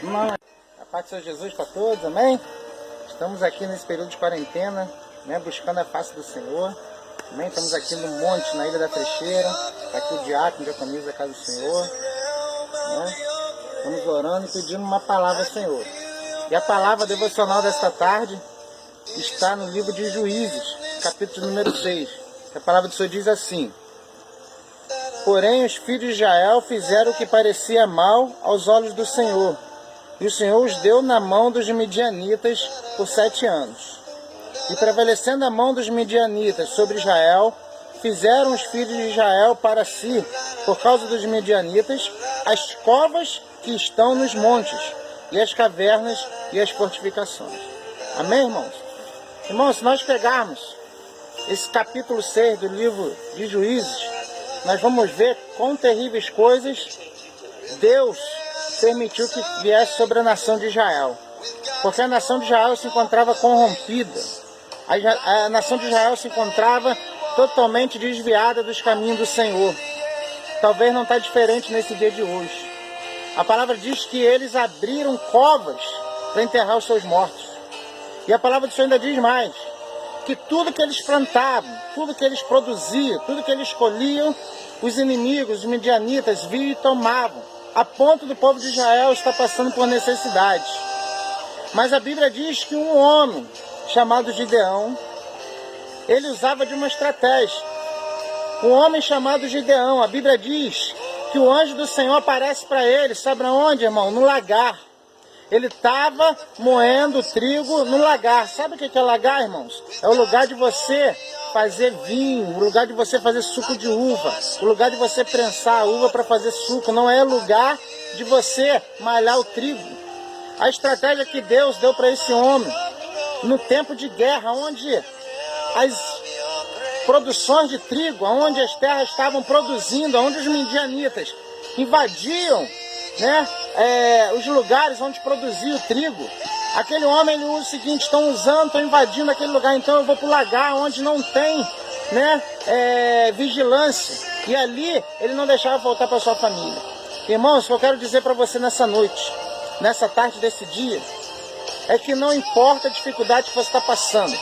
A paz do Senhor Jesus para todos, amém? Estamos aqui nesse período de quarentena, né, buscando a face do Senhor, amém? Estamos aqui no monte, na Ilha da Frecheira, está aqui o diácono, diaconisa da casa do Senhor, né? Estamos orando e pedindo uma palavra ao Senhor. E a palavra devocional desta tarde está no livro de Juízes, capítulo número 6. A palavra do Senhor diz assim: porém os filhos de Israel fizeram o que parecia mal aos olhos do Senhor, e o Senhor os deu na mão dos midianitas por 7 anos. E prevalecendo a mão dos midianitas sobre Israel, fizeram os filhos de Israel para si, por causa dos midianitas, as covas que estão nos montes, e as cavernas e as fortificações. Amém, irmãos? Irmãos, se nós pegarmos esse capítulo 6 do livro de Juízes, nós vamos ver quão terríveis coisas Deus permitiu que viesse sobre a nação de Israel. Porque a nação de Israel se encontrava corrompida. A nação de Israel se encontrava totalmente desviada dos caminhos do Senhor. Talvez não está diferente nesse dia de hoje. A palavra diz que eles abriram covas para enterrar os seus mortos. E a palavra do Senhor ainda diz mais: que tudo que eles plantavam, tudo que eles produziam, tudo que eles colhiam, os inimigos, os midianitas, vinham e tomavam, a ponto do povo de Israel estar passando por necessidade. Mas a Bíblia diz que um homem chamado Gideão, ele usava de uma estratégia. Um homem chamado Gideão, a Bíblia diz que o anjo do Senhor aparece para ele, sabe onde, irmão? No lagar. Ele estava moendo trigo no lagar. Sabe o que é lagar, irmãos? É o lugar de você fazer vinho, o lugar de você fazer suco de uva, o lugar de você prensar a uva para fazer suco. Não é lugar de você malhar o trigo. A estratégia que Deus deu para esse homem, no tempo de guerra, onde as produções de trigo, onde as terras estavam produzindo, onde os midianitas invadiam, né, os lugares onde produzia o trigo, aquele homem ele usa o seguinte: estão invadindo aquele lugar, então eu vou para o lagar onde não tem, né, vigilância, e ali ele não deixava voltar para sua família. Irmãos, o que eu quero dizer para você nessa noite, nessa tarde desse dia, é que não importa a dificuldade que você está passando,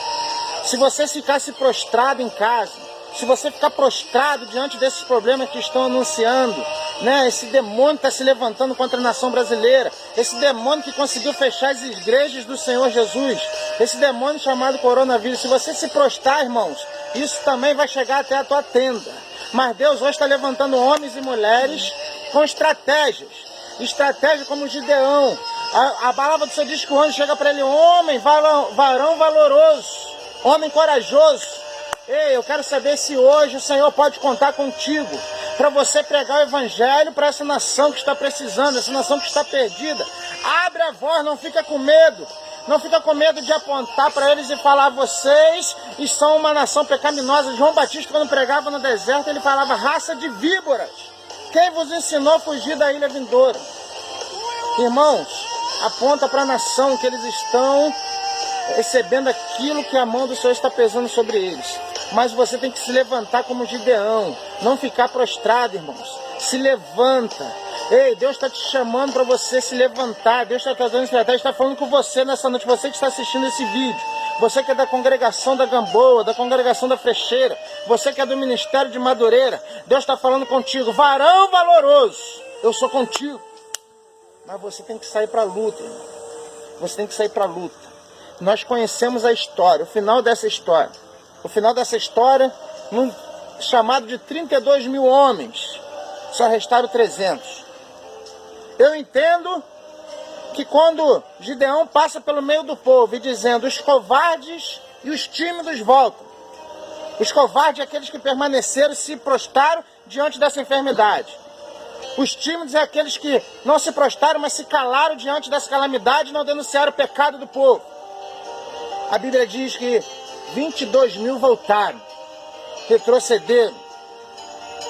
se você ficar prostrado em casa, se você ficar prostrado diante desses problemas que estão anunciando, né, esse demônio está se levantando contra a nação brasileira, esse demônio que conseguiu fechar as igrejas do Senhor Jesus, esse demônio chamado coronavírus, se você se prostrar, irmãos, isso também vai chegar até a tua tenda. Mas Deus hoje está levantando homens e mulheres com estratégia como Gideão. A palavra do Senhor diz que o anjo chega para ele: homem, varão valoroso, homem corajoso. Ei, eu quero saber se hoje o Senhor pode contar contigo para você pregar o evangelho para essa nação que está precisando, essa nação que está perdida. Abre a voz, não fica com medo. Não fica com medo de apontar para eles e falar: vocês são uma nação pecaminosa. João Batista, quando pregava no deserto, ele falava: raça de víboras, quem vos ensinou a fugir da ilha vindoura? Irmãos, aponta para a nação que eles estão recebendo aquilo que a mão do Senhor está pesando sobre eles. Mas você tem que se levantar como Gideão, não ficar prostrado, irmãos. Se levanta. Ei, Deus está te chamando para você se levantar. Deus está trazendo estratégia, está falando com você nessa noite. Você que está assistindo esse vídeo, você que é da congregação da Gamboa, da congregação da Frecheira, você que é do ministério de Madureira, Deus está falando contigo: varão valoroso, eu sou contigo. Mas você tem que sair para a luta, irmão. Você tem que sair para a luta. Nós conhecemos a história, o final dessa história. O final dessa história, num chamado de 32 mil homens, só restaram 300. Eu entendo que quando Gideão passa pelo meio do povo e dizendo: os covardes e os tímidos voltam. Os covardes é aqueles que permaneceram e se prostraram diante dessa enfermidade. Os tímidos é aqueles que não se prostraram, mas se calaram diante dessa calamidade e não denunciaram o pecado do povo. A Bíblia diz que 22 mil voltaram, retrocederam.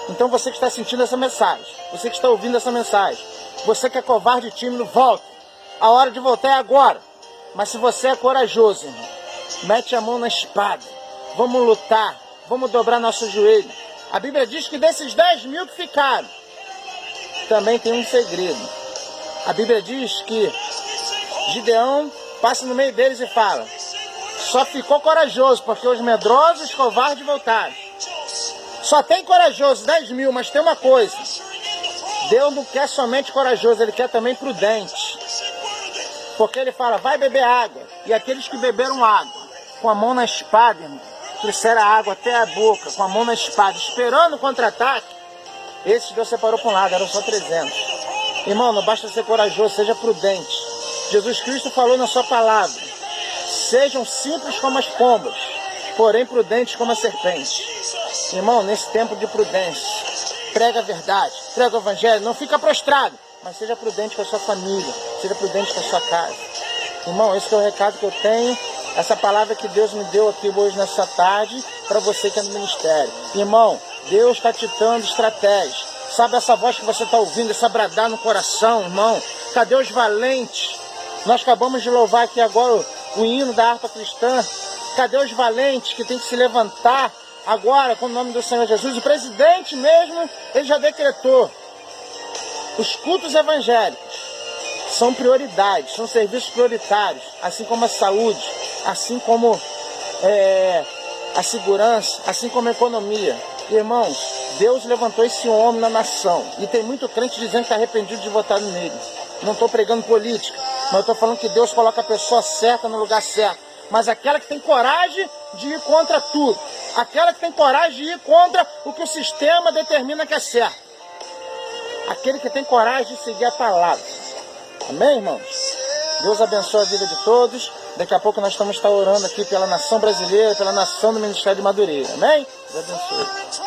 Então você que está sentindo essa mensagem, você que está ouvindo essa mensagem, você que é covarde e tímido, volta. A hora de voltar é agora. Mas se você é corajoso, irmão, mete a mão na espada. Vamos lutar, vamos dobrar nosso joelho. A Bíblia diz que desses 10 mil que ficaram, também tem um segredo. A Bíblia diz que Gideão passa no meio deles e fala: só ficou corajoso, porque os medrosos e os covardes voltaram. Só tem corajoso, 10.000, mas tem uma coisa. Deus não quer somente corajoso, Ele quer também prudente. Porque Ele fala, vai beber água. E aqueles que beberam água, com a mão na espada, irmão, trouxeram a água até a boca, com a mão na espada, esperando o contra-ataque, esses Deus separou para um lado, eram só 300. Irmão, não basta ser corajoso, seja prudente. Jesus Cristo falou na sua palavra, sejam simples como as pombas, porém prudentes como a serpente. Irmão, nesse tempo de prudência, prega a verdade, prega o evangelho, não fica prostrado, mas seja prudente com a sua família, seja prudente com a sua casa. Irmão, esse é o recado que eu tenho, essa palavra que Deus me deu aqui hoje nessa tarde, para você que é no ministério. Irmão, Deus está te dando estratégia. Sabe essa voz que você está ouvindo, essa bradar no coração, irmão? Cadê os valentes? Nós acabamos de louvar aqui agora o hino da harpa cristã. Cadê os valentes que tem que se levantar agora com o nome do Senhor Jesus? O presidente mesmo, ele já decretou. Os cultos evangélicos são prioridades, são serviços prioritários, assim como a saúde, assim como a segurança, assim como a economia. Irmãos, Deus levantou esse homem na nação. E tem muito crente dizendo que está arrependido de votar nele. Não estou pregando política, mas eu estou falando que Deus coloca a pessoa certa no lugar certo. Mas aquela que tem coragem de ir contra tudo. Aquela que tem coragem de ir contra o que o sistema determina que é certo. Aquele que tem coragem de seguir a palavra. Amém, irmãos? Deus abençoe a vida de todos. Daqui a pouco nós estamos orando aqui pela nação brasileira, pela nação do Ministério de Madureira. Amém? Deus abençoe.